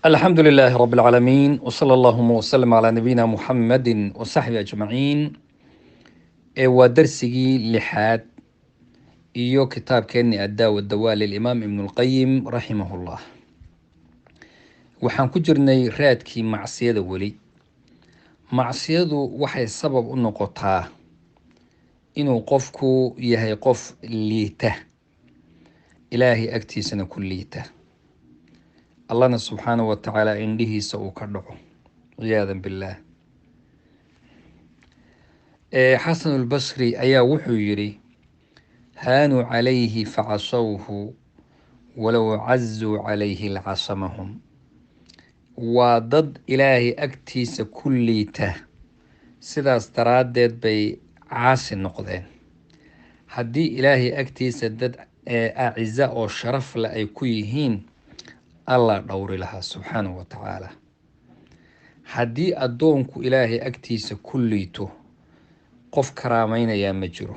الحمد لله رب العالمين وصلى اللهم وسلم على نبينا محمد وصحبه أجمعين ودرسي لحاد إيو كتاب كأني الداء والدواء للإمام ابن القيم رحمه الله waxaan ku jirnay raadkii macsiyada weli macsiyadu waxay sabab u noqotaa inuu qofku yahay qof liita ilaahay agtiisana ku liita allahna subxaanahu wa tacaala indhihiisa uu ka dhaco ciyaadan billaah xasan albasri ayaa wuxuu yidhi haanuu calayhi facasawhu walow cazuu calayhi lacasamahum waa dad ilaahay agtiisa ku liita sidaas daraaddeed bay caasi noqdeen haddii ilaahay agtiisa dad aciza oo sharaf leh ay ku yihiin allah dhowri lahaa subxaanahu wa tacaala haddii addoonku ilaahay agtiisa ku liito qof karaamaynayaa ma jiro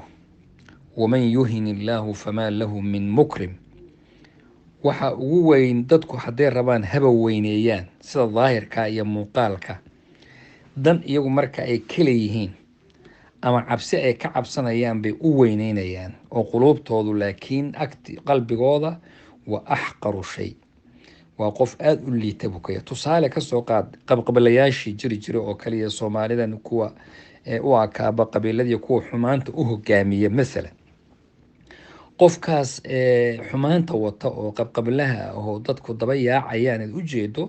waman yuhin illaahu famaa lahu min mukrim waxa ugu weyn dadku hadday rabaan haba weyneeyaan sida daahirka iyo muuqaalka dan iyagu marka ay kala yihiin ama cabsi ay ka cabsanayaan bay u weyneynayaan oo quluubtoodu laakiin qalbigooda waa axqaru shay waa qof aada u liita bukaya tusaale kasoo qaad qabqabalayaashii jiri oo kaliya soomaalidan kuwa u akaaba qabiiladii kuwa xumaanta u hogaamiya masalan qofkaas xumaanta wata oo qabqablaha oo dadku daba yaacayaan aad ujeedo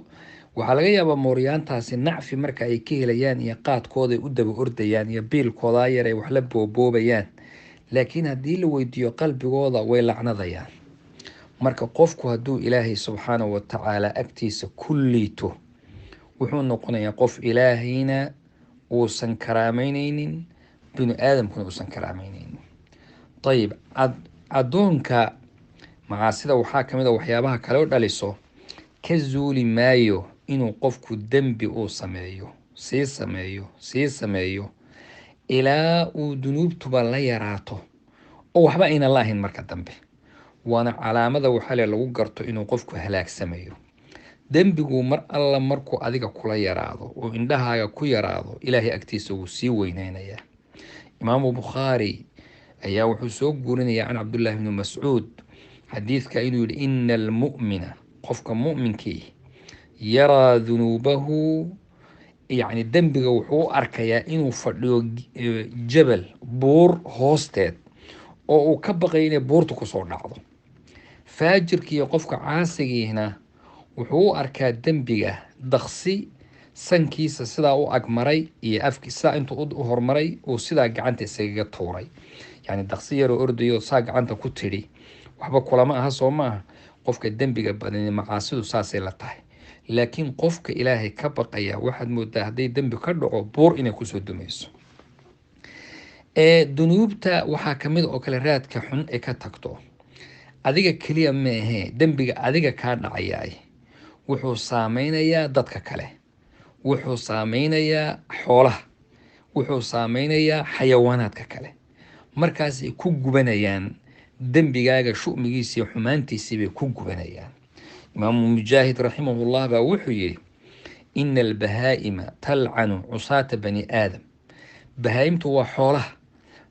waxaa laga yaabaa mooryaantaasi nacfi marka ay ka helayaan iyo qaadkooday u daba ordayaan iyo biilkoodaa yar ay wax la booboobayaan laakiin haddii la weydiiyo qalbigooda way lacnadayaan marka qofku hadduu ilaahay subxaanahu wa tacaala agtiisa ku liito wuxuu noqonayaa qof ilaahayna uusan karaameyneynin binu aadamkuna uusan karaameyneynin ayib addoonka macaasida waxaa ka mid a waxyaabaha kale u dhaliso ka zuuli maayo inuu qofku dembi uu sii sameeyo ilaa uu dunuubtuba la yaraato oo waxba ayna la ahayn marka dambe waana calaamada waxaale lagu garto inuu qofku halaagsamayo dembigu mar alla markuu adiga kula yaraado oo indhahaaga ku yaraado ilaahay agtiisa wuu sii weyneynayaa imaamu bukhaari ayaa wuxuu soo guurinayaa can cabdullaahi bni mascuud xadiidka inuu yidhi ina almu'mina qofka mu'minkii yaraa dunuubahu yacni dembiga wuxuu u arkayaa inuu fadhiyo jabal buur hoosteed oo uu ka baqay inay buurta kusoo dhacdo faajirkiiyo qofka caasigiina wuxuu u arkaa dembiga daqsi sankiisa sidaa u agmaray iyo afki sidaa intuu u hormaray uu sidaa gacanta isagaga tuuray yacni daqsi yaroo ordayo saa gacanta ku tidhi waxba kulama aha soo maaha qofka dembiga badani macaasidu saasay la tahay laakiin qofka ilaahay ka baqaya waxaad moodaa hadday dembi ka dhaco buur inay kusoo dumayso dunuubta waxaa ka mid oo kale raadka xun ay ka tagto adiga keliya maahee dembiga adiga kaa dhacayaay wuxuu saameynayaa dadka kale wuxuu saameynayaa xoolaha wuxuu saameynayaa xayawaanaadka kale markaasay ku gubanayaan dembigaaga shu'migiisa iyo xumaantiisii bay ku gubanayaan imaamu mujaahid raximahullah baa wuxuu yidhi ina albahaa'ima talcanu cusaata bani aadam bahaa'imtu waa xoolaha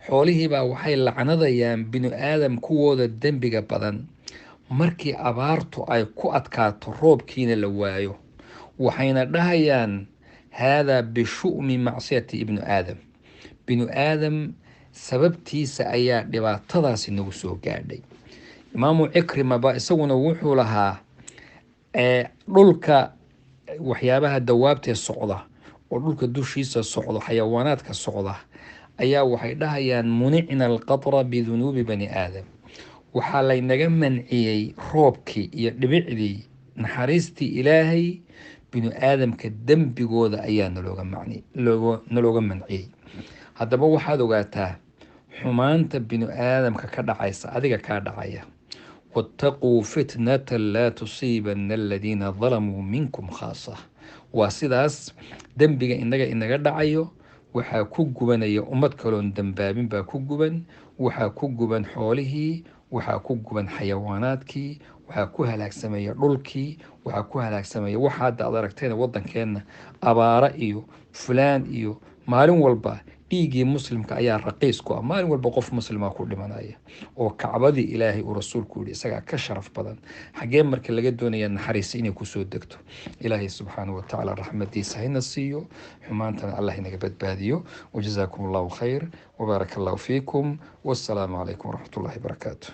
xoolihiibaa waxay lacnadayaan binu aadam kuwooda dembiga badan markii abaartu ay ku adkaato roobkiina la waayo waxayna dhahayaan haadaa bishu'mi macsiyati ibnu aadam binu aadam sababtiisa ayaa dhibaatadaasi nagu soo gaadhay imaamu cikrima ba isaguna wuxuu lahaa dhulka waxyaabaha dawaabtee socda oo dhulka dushiisa socdo xayawaanaadka socda ayaa waxay dhahayaan municna alqatra bidunuubi bani aadam waxaa laynaga manciyey roobkii iyo dhibicdii naxariistii ilaahay binu aadamka dembigooda ayaa nalooga manciyey haddaba waxaad ogaataa xumaanta binu aadamka ka dhacaysa adiga kaa dhacaya waataquu fitnatan laa tusiibana aladiina dalamuu minkum khaasa waa sidaas dembiga inaga dhacayo waxaa ku gubanaya ummad kaloon dembaabin baa ku guban waxaa ku guban xoolihii waxaa ku guban xayawaanaadkii waxaa ku halaagsamaya dhulkii, waxaa ku halaagsamaya waxa hadda aad aragteen waddankeenna abaara iyo fulaan iyo maalin walba dhiiggii muslimka ayaa raqiis ku ah, maalin walba qof muslima ku dhimanaya oo kacbadii ilaahay uu rasuulku yidhi isagaa ka sharaf badan. xagee marka laga doonaya naxariis inay kusoo degto? ilaahay subxaanahu watacaala raxmadiisa hayna siiyo, xumaantana allah inaga badbaadiyo. wajazaakum allahu khayr wabaaraka allahu fiikum, wassalaamu calaykum waraxmat ullahi wabarakaatu.